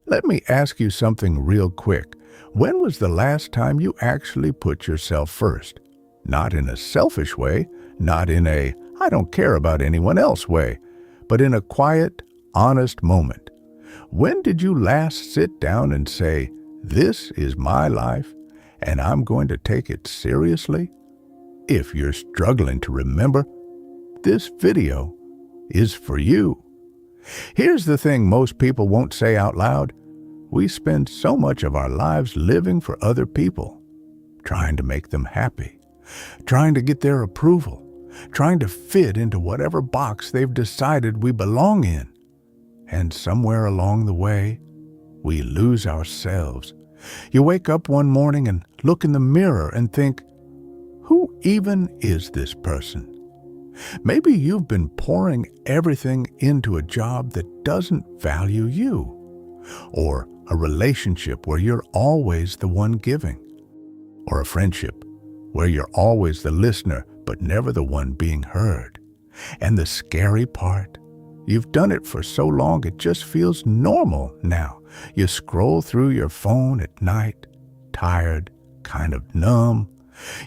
Let me ask you something real quick. When was the last time you actually put yourself first? Not in a selfish way, not in a I don't care about anyone else way, but in a quiet, honest moment. When did you last sit down and say, "This is my life, and I'm going to take it seriously"? If you're struggling to remember, this video is for you. Here's the thing most people won't say out loud. We spend so much of our lives living for other people, trying to make them happy, trying to get their approval, trying to fit into whatever box they've decided we belong in. And somewhere along the way, we lose ourselves. You wake up one morning and look in the mirror and think, who even is this person? Maybe you've been pouring everything into a job that doesn't value you, or a relationship where you're always the one giving, or a friendship where you're always the listener but never the one being heard. And the scary part, you've done it for so long it just feels normal now. You scroll through your phone at night, tired, kind of numb.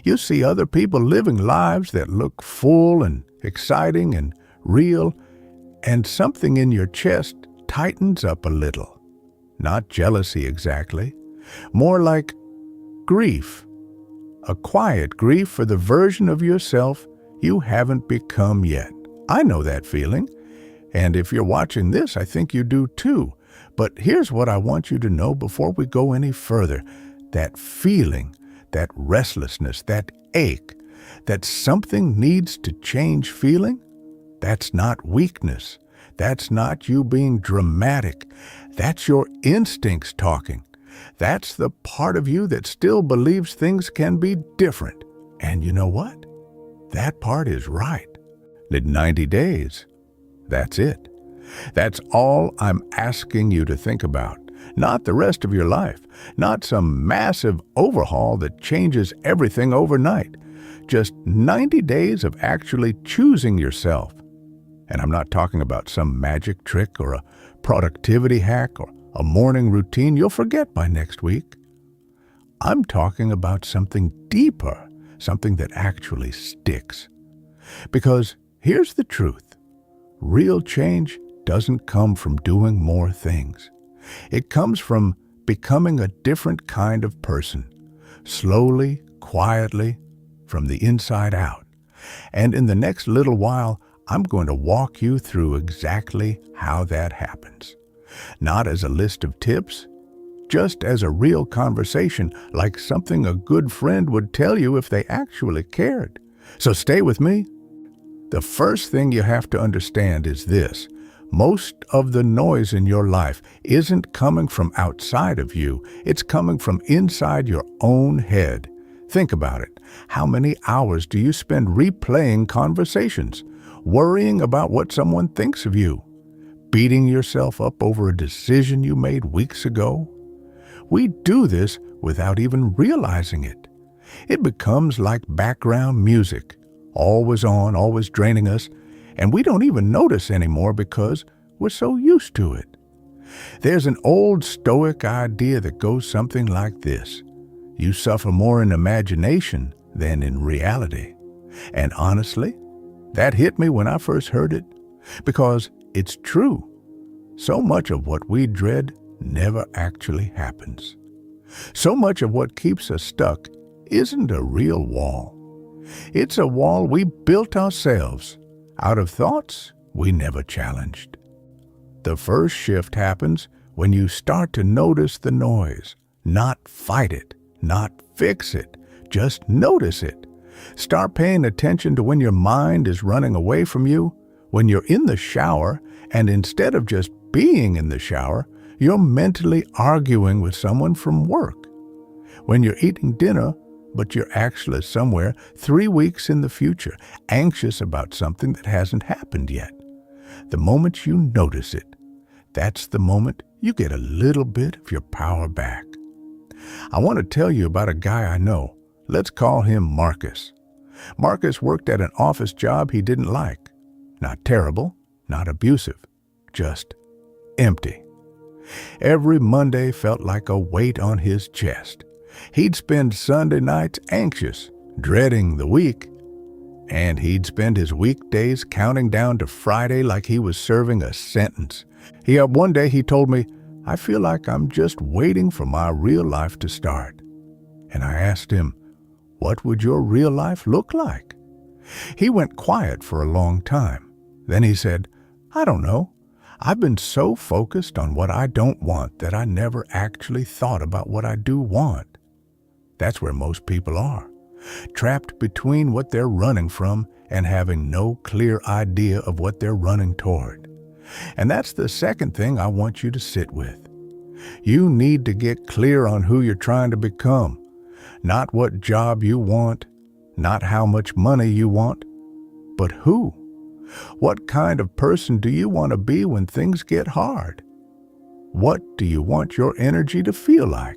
You see other people living lives that look full and exciting and real, and something in your chest tightens up a little. Not jealousy exactly, more like grief. A quiet grief for the version of yourself you haven't become yet. I know that feeling, and if you're watching this, I think you do too. But here's what I want you to know before we go any further. That feeling, that restlessness, that ache, that something needs to change feeling, that's not weakness. That's not you being dramatic. That's your instincts talking. That's the part of you that still believes things can be different. And you know what? That part is right. In 90 days, that's it. That's all I'm asking you to think about. Not the rest of your life. Not some massive overhaul that changes everything overnight. Just 90 days of actually choosing yourself. And I'm not talking about some magic trick or a productivity hack or a morning routine you'll forget by next week. I'm talking about something deeper, something that actually sticks. Because here's the truth. Real change doesn't come from doing more things. It comes from becoming a different kind of person, slowly, quietly, from the inside out. And in the next little while, I'm going to walk you through exactly how that happens. Not as a list of tips, just as a real conversation, like something a good friend would tell you if they actually cared. So stay with me. The first thing you have to understand is this. Most of the noise in your life isn't coming from outside of you. It's coming from inside your own head. Think about it. How many hours do you spend replaying conversations, worrying about what someone thinks of you, beating yourself up over a decision you made weeks ago? We do this without even realizing it. It becomes like background music, always on, always draining us, and we don't even notice anymore because we're so used to it. There's an old Stoic idea that goes something like this. You suffer more in imagination than in reality. And honestly, that hit me when I first heard it, because it's true. So much of what we dread never actually happens. So much of what keeps us stuck isn't a real wall. It's a wall we built ourselves out of thoughts we never challenged. The first shift happens when you start to notice the noise, not fight it, not fix it, just notice it. Start paying attention to when your mind is running away from you, when you're in the shower, and instead of just being in the shower, you're mentally arguing with someone from work. When you're eating dinner, but you're actually somewhere 3 weeks in the future, anxious about something that hasn't happened yet. The moment you notice it, that's the moment you get a little bit of your power back. I want to tell you about a guy I know. Let's call him Marcus. Marcus worked at an office job he didn't like. Not terrible, not abusive, just empty. Every Monday felt like a weight on his chest. He'd spend Sunday nights anxious, dreading the week, and he'd spend his weekdays counting down to Friday like he was serving a sentence. One day he told me, "I feel like I'm just waiting for my real life to start." And I asked him, "What would your real life look like?" He went quiet for a long time. Then he said, "I don't know. I've been so focused on what I don't want that I never actually thought about what I do want." That's where most people are, trapped between what they're running from and having no clear idea of what they're running toward. And that's the second thing I want you to sit with. You need to get clear on who you're trying to become, not what job you want, not how much money you want, but who. What kind of person do you want to be when things get hard? What do you want your energy to feel like?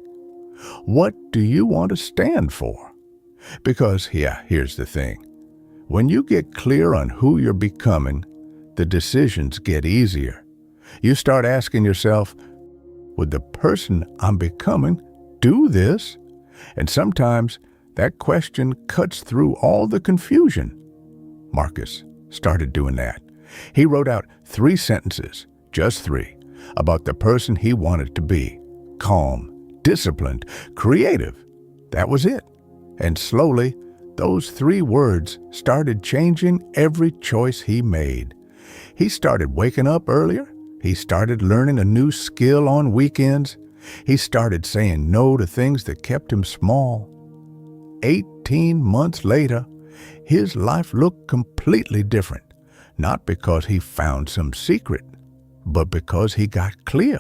What do you want to stand for? Because, here's the thing. When you get clear on who you're becoming, the decisions get easier. You start asking yourself, would the person I'm becoming do this? And sometimes that question cuts through all the confusion. Marcus started doing that. He wrote out 3 sentences, just 3, about the person he wanted to be. Calm, disciplined, creative. That was it. And slowly, those 3 words started changing every choice he made. He started waking up earlier. He started learning a new skill on weekends. He started saying no to things that kept him small. 18 months later, his life looked completely different, not because he found some secret, but because he got clear,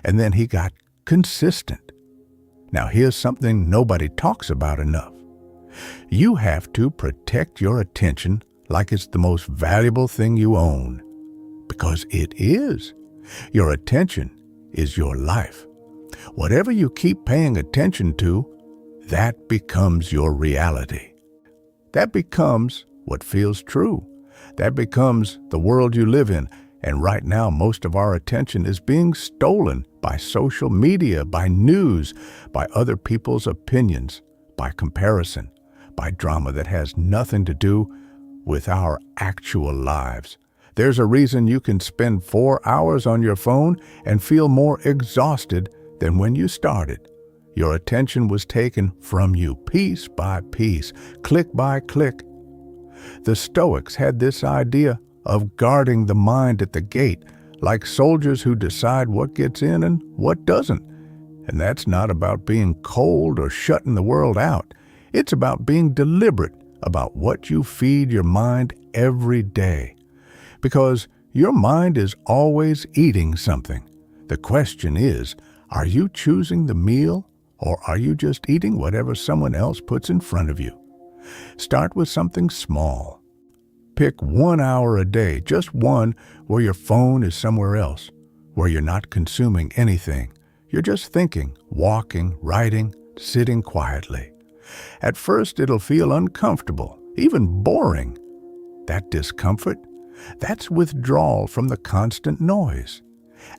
and then he got consistent. Now here's something nobody talks about enough. You have to protect your attention like it's the most valuable thing you own, because it is. Your attention is your life. Whatever you keep paying attention to, that becomes your reality. That becomes what feels true. That becomes the world you live in. And right now, most of our attention is being stolen by social media, by news, by other people's opinions, by comparison, by drama that has nothing to do with our actual lives. There's a reason you can spend 4 hours on your phone and feel more exhausted than when you started. Your attention was taken from you piece by piece, click by click. The Stoics had this idea of guarding the mind at the gate, like soldiers who decide what gets in and what doesn't. And that's not about being cold or shutting the world out. It's about being deliberate about what you feed your mind every day. Because your mind is always eating something. The question is, are you choosing the meal, or are you just eating whatever someone else puts in front of you? Start with something small. Pick 1 hour a day, just one, where your phone is somewhere else, where you're not consuming anything. You're just thinking, walking, writing, sitting quietly. At first, it'll feel uncomfortable, even boring. That discomfort, that's withdrawal from the constant noise.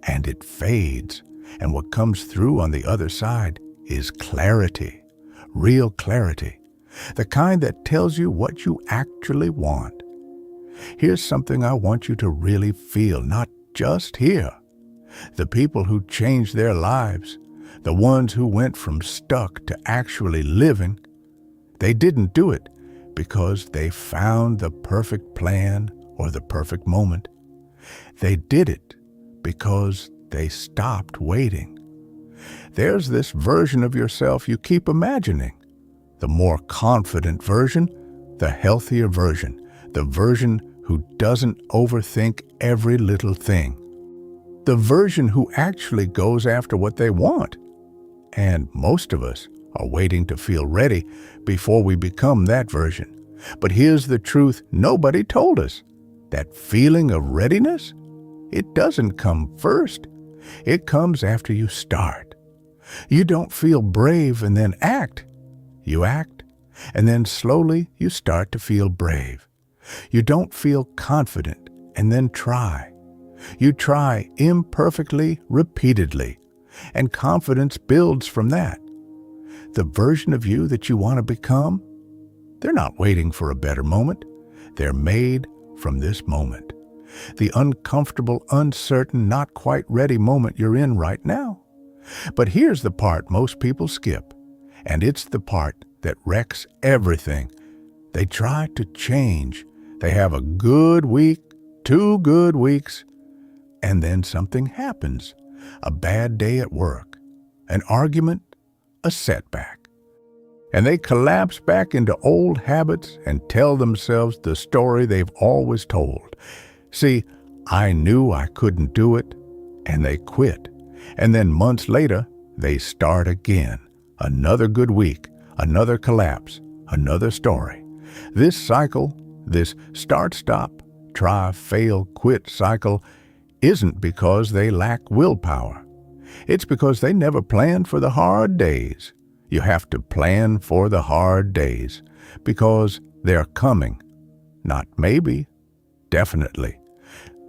And it fades, and what comes through on the other side is clarity, real clarity, the kind that tells you what you actually want. Here's something I want you to really feel, not just hear. The people who changed their lives, the ones who went from stuck to actually living, they didn't do it because they found the perfect plan or the perfect moment. They did it because they stopped waiting. There's this version of yourself you keep imagining. The more confident version, the healthier version, the version who doesn't overthink every little thing. The version who actually goes after what they want. And most of us are waiting to feel ready before we become that version. But here's the truth nobody told us. That feeling of readiness, it doesn't come first. It comes after you start. You don't feel brave and then act. You act, and then slowly you start to feel brave. You don't feel confident and then try. You try imperfectly, repeatedly, and confidence builds from that. The version of you that you want to become, they're not waiting for a better moment. They're made from this moment. The uncomfortable, uncertain, not quite ready moment you're in right now. But here's the part most people skip, and it's the part that wrecks everything. They try to change. They have a good week, 2 good weeks, and then something happens. A bad day at work, an argument, a setback. And they collapse back into old habits and tell themselves the story they've always told. See, I knew I couldn't do it, and they quit. And then months later, they start again. Another good week, another collapse, another story. This cycle, this start, stop, try, fail, quit cycle, isn't because they lack willpower. It's because they never planned for the hard days. You have to plan for the hard days because they're coming. Not maybe, definitely.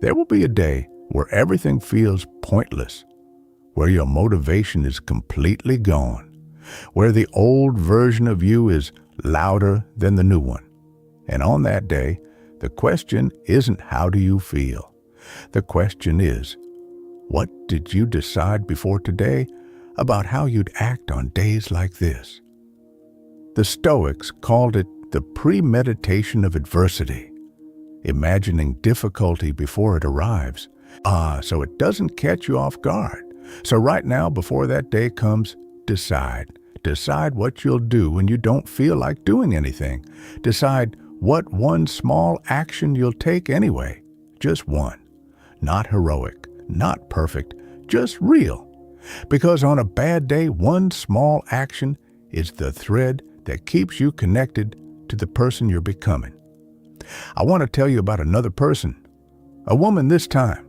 There will be a day where everything feels pointless, where your motivation is completely gone, where the old version of you is louder than the new one. And on that day, the question isn't how do you feel? The question is, what did you decide before today about how you'd act on days like this? The Stoics called it the premeditation of adversity, imagining difficulty before it arrives. So it doesn't catch you off guard. So right now, before that day comes, decide. Decide what you'll do when you don't feel like doing anything. Decide what one small action you'll take anyway. Just one. Not heroic, not perfect, just real. Because on a bad day, one small action is the thread that keeps you connected to the person you're becoming. I want to tell you about another person, a woman this time.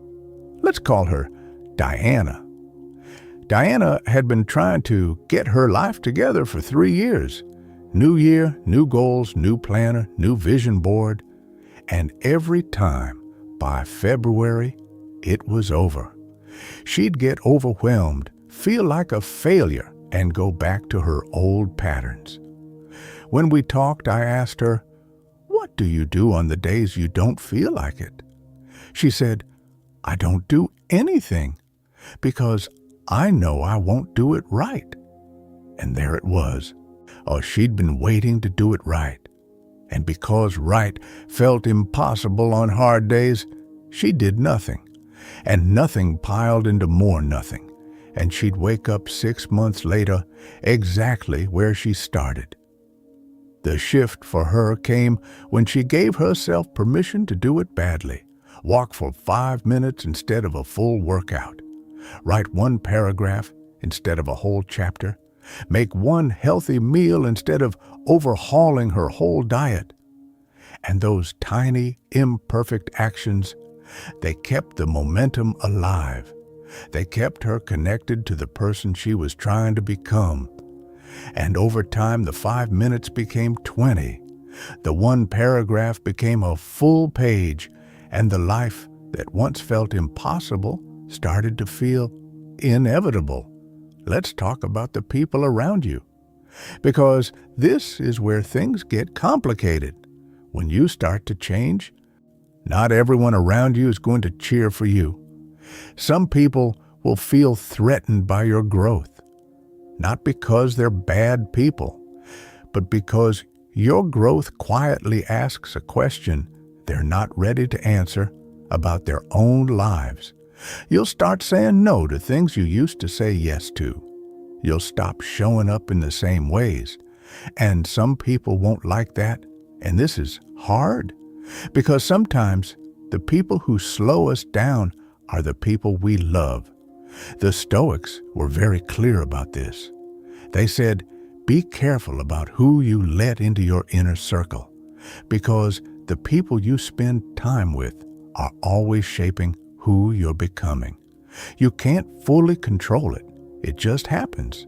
Let's call her Diana. Diana had been trying to get her life together for 3 years. New year, new goals, new planner, new vision board. And every time, by February, it was over. She'd get overwhelmed, feel like a failure, and go back to her old patterns. When we talked, I asked her, "What do you do on the days you don't feel like it?" She said, "I don't do anything because I know I won't do it right." And there it was. Oh, she'd been waiting to do it right. And because right felt impossible on hard days, she did nothing. And nothing piled into more nothing. And she'd wake up 6 months later exactly where she started. The shift for her came when she gave herself permission to do it badly. Walk for 5 minutes instead of a full workout. Write 1 paragraph instead of a whole chapter. Make 1 healthy meal instead of overhauling her whole diet. And those tiny, imperfect actions, they kept the momentum alive. They kept her connected to the person she was trying to become. And over time, the 5 minutes became 20. The 1 paragraph became a full page, and the life that once felt impossible started to feel inevitable. Let's talk about the people around you. Because this is where things get complicated. When you start to change, not everyone around you is going to cheer for you. Some people will feel threatened by your growth, not because they're bad people, but because your growth quietly asks a question they're not ready to answer about their own lives. You'll start saying no to things you used to say yes to. You'll stop showing up in the same ways. And some people won't like that. And this is hard because sometimes the people who slow us down are the people we love. The Stoics were very clear about this. They said, be careful about who you let into your inner circle, because the people you spend time with are always shaping who you're becoming. You can't fully control it. It just happens.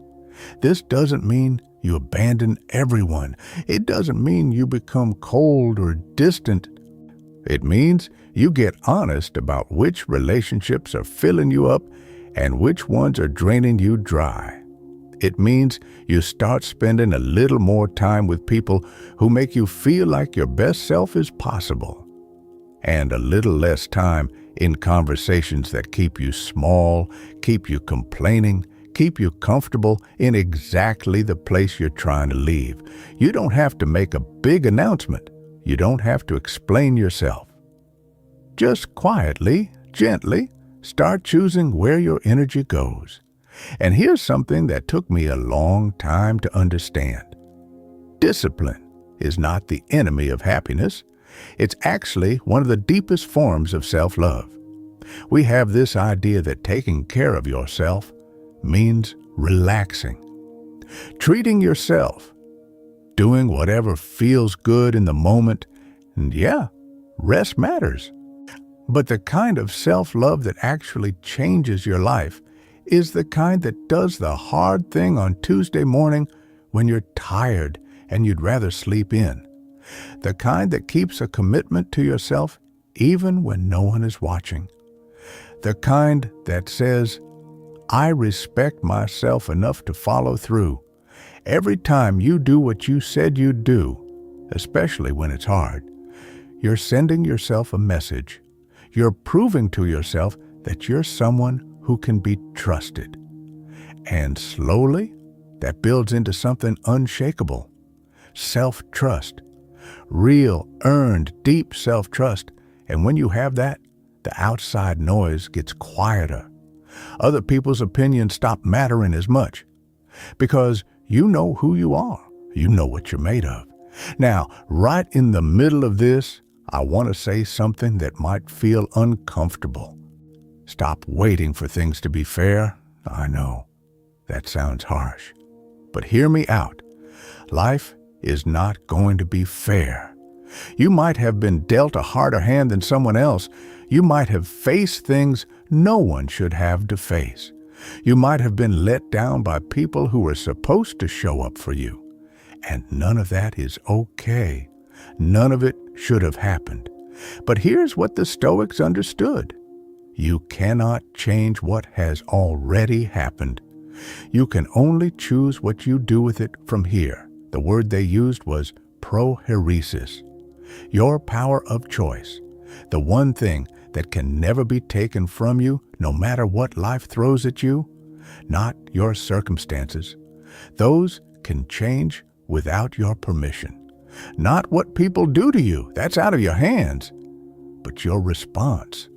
This doesn't mean you abandon everyone. It doesn't mean you become cold or distant. It means you get honest about which relationships are filling you up and which ones are draining you dry. It means you start spending a little more time with people who make you feel like your best self is possible, and a little less time in conversations that keep you small, keep you complaining, keep you comfortable in exactly the place you're trying to leave. You don't have to make a big announcement. You don't have to explain yourself. Just quietly, gently, start choosing where your energy goes. And here's something that took me a long time to understand. Discipline is not the enemy of happiness. It's actually one of the deepest forms of self-love. We have this idea that taking care of yourself means relaxing, treating yourself, doing whatever feels good in the moment, and yeah, rest matters. But the kind of self-love that actually changes your life is the kind that does the hard thing on Tuesday morning when you're tired and you'd rather sleep in. The kind that keeps a commitment to yourself even when no one is watching. The kind that says, I respect myself enough to follow through. Every time you do what you said you'd do, especially when it's hard, you're sending yourself a message. You're proving to yourself that you're someone who can be trusted. And slowly, that builds into something unshakable. Self-trust. Real, earned, deep self-trust. And when you have that, the outside noise gets quieter. Other people's opinions stop mattering as much. Because you know who you are. You know what you're made of. Now, right in the middle of this, I want to say something that might feel uncomfortable. Stop waiting for things to be fair. I know, that sounds harsh. But hear me out. Life is not going to be fair. You might have been dealt a harder hand than someone else. You might have faced things no one should have to face. You might have been let down by people who were supposed to show up for you. And none of that is okay. None of it should have happened. But here's what the Stoics understood. You cannot change what has already happened. You can only choose what you do with it from here. The word they used was proheresis. Your power of choice. The one thing that can never be taken from you, no matter what life throws at you. Not your circumstances. Those can change without your permission. Not what people do to you, that's out of your hands, but your response.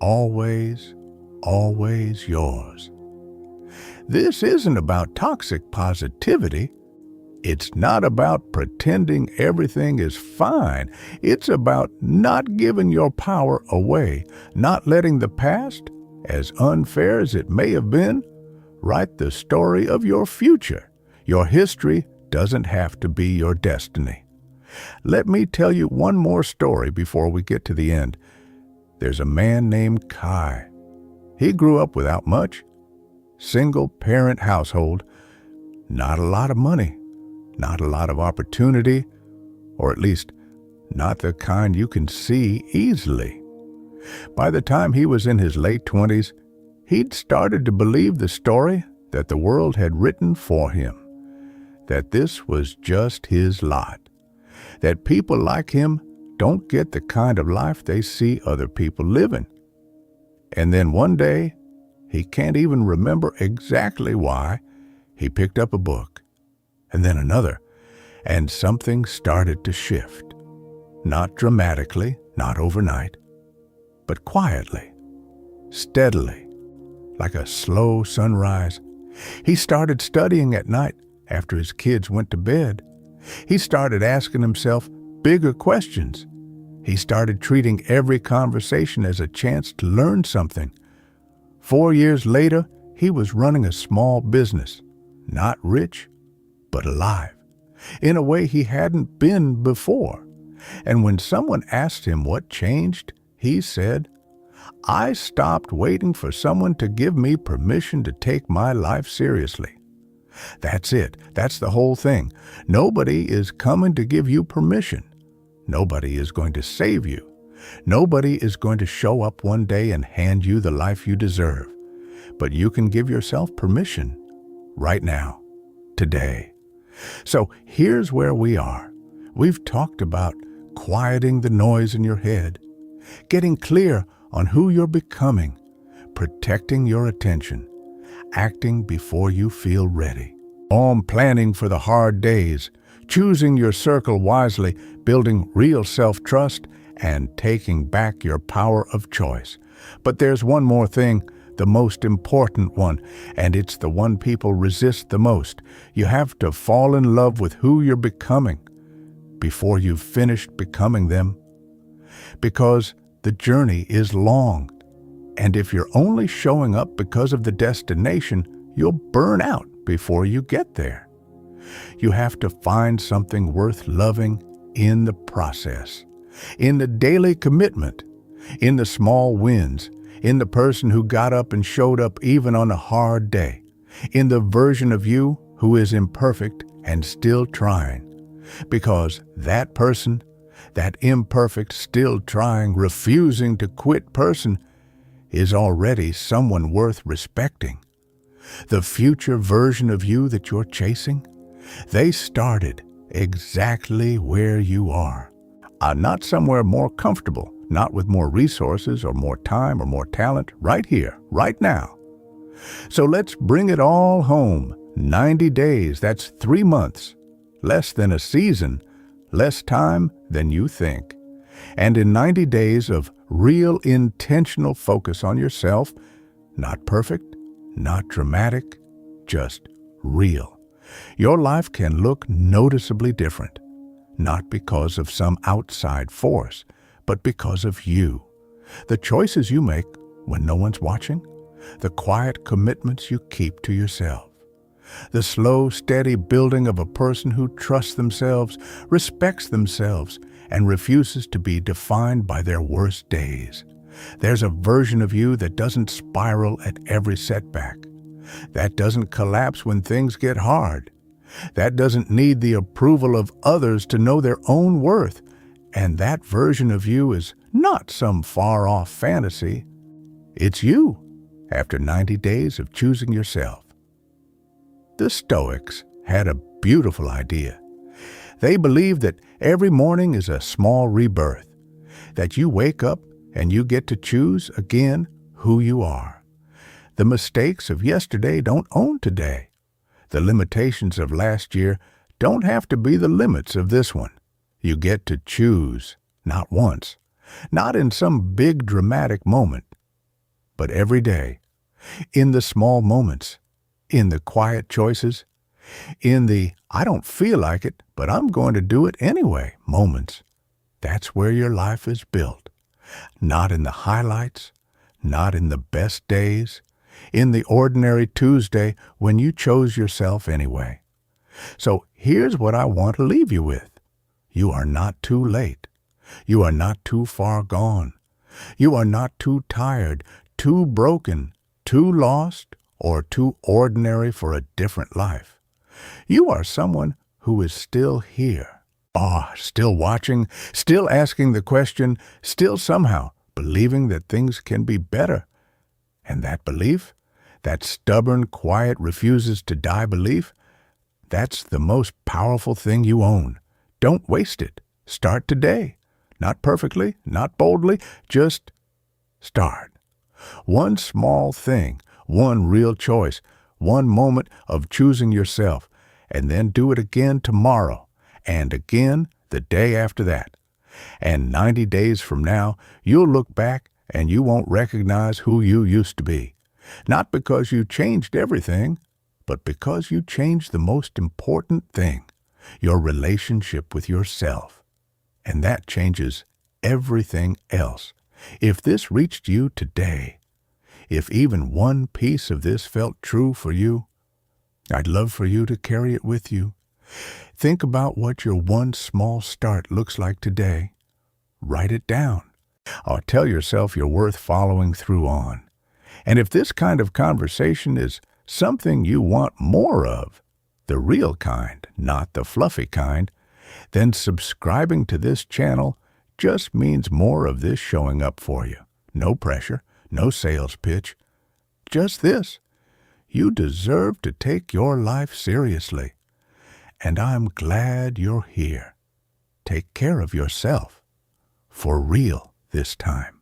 Always, always yours. This isn't about toxic positivity. It's not about pretending everything is fine. It's about not giving your power away, not letting the past, as unfair as it may have been, write the story of your future. Your history doesn't have to be your destiny. Let me tell you one more story before we get to the end. There's a man named Kai. He grew up without much. Single-parent household. Not a lot of money. Not a lot of opportunity. Or at least, not the kind you can see easily. By the time he was in his late 20s, he'd started to believe the story that the world had written for him. That this was just his lot. That people like him don't get the kind of life they see other people living. And then one day, he can't even remember exactly why, he picked up a book, and then another, and something started to shift. Not dramatically, not overnight, but quietly, steadily, like a slow sunrise. He started studying at night after his kids went to bed. He started asking himself bigger questions. He started treating every conversation as a chance to learn something. 4 years later, he was running a small business, not rich, but alive, in a way he hadn't been before. And when someone asked him what changed, he said, I stopped waiting for someone to give me permission to take my life seriously. That's it. That's the whole thing. Nobody is coming to give you permission. Nobody is going to save you. Nobody is going to show up one day and hand you the life you deserve, but you can give yourself permission right now, today. So here's where we are. We've talked about quieting the noise in your head, getting clear on who you're becoming, protecting your attention, acting before you feel ready, planning for the hard days, choosing your circle wisely, building real self-trust, and taking back your power of choice. But there's one more thing, the most important one, and it's the one people resist the most. You have to fall in love with who you're becoming before you've finished becoming them. Because the journey is long, and if you're only showing up because of the destination, you'll burn out before you get there. You have to find something worth loving in the process, in the daily commitment, in the small wins, in the person who got up and showed up even on a hard day, in the version of you who is imperfect and still trying. Because that person, that imperfect, still trying, refusing to quit person, is already someone worth respecting. The future version of you that you're chasing, they started exactly where you are. Not somewhere more comfortable, not with more resources or more time or more talent, right here, right now. So let's bring it all home. 90 days, that's 3 months. Less than a season, less time than you think. And in 90 days of real intentional focus on yourself, not perfect, not dramatic, just real, your life can look noticeably different. Not because of some outside force, but because of you. The choices you make when no one's watching, the quiet commitments you keep to yourself, the slow, steady building of a person who trusts themselves, respects themselves, and refuses to be defined by their worst days. There's a version of you that doesn't spiral at every setback, that doesn't collapse when things get hard, that doesn't need the approval of others to know their own worth. And that version of you is not some far-off fantasy. It's you, after 90 days of choosing yourself. The Stoics had a beautiful idea. They believed that every morning is a small rebirth, that you wake up and you get to choose again who you are. The mistakes of yesterday don't own today. The limitations of last year don't have to be the limits of this one. You get to choose, not once, not in some big dramatic moment, but every day, in the small moments, in the quiet choices, in the I don't feel like it, but I'm going to do it anyway moments. That's where your life is built. Not in the highlights, not in the best days, in the ordinary Tuesday when you chose yourself anyway. So here's what I want to leave you with. You are not too late. You are not too far gone. You are not too tired, too broken, too lost, or too ordinary for a different life. You are someone who is still here. Still watching, still asking the question, still somehow believing that things can be better. And that belief, that stubborn, quiet, refuses to die belief, that's the most powerful thing you own. Don't waste it. Start today. Not perfectly, not boldly, just start. One small thing, one real choice, one moment of choosing yourself, and then do it again tomorrow, and again the day after that. And 90 days from now, you'll look back and you won't recognize who you used to be. Not because you changed everything, but because you changed the most important thing, your relationship with yourself. And that changes everything else. If this reached you today, if even one piece of this felt true for you, I'd love for you to carry it with you. Think about what your one small start looks like today. Write it down. Or tell yourself you're worth following through on. And if this kind of conversation is something you want more of, the real kind, not the fluffy kind, then subscribing to this channel just means more of this showing up for you. No pressure, no sales pitch. Just this. You deserve to take your life seriously. And I'm glad you're here. Take care of yourself. For real this time.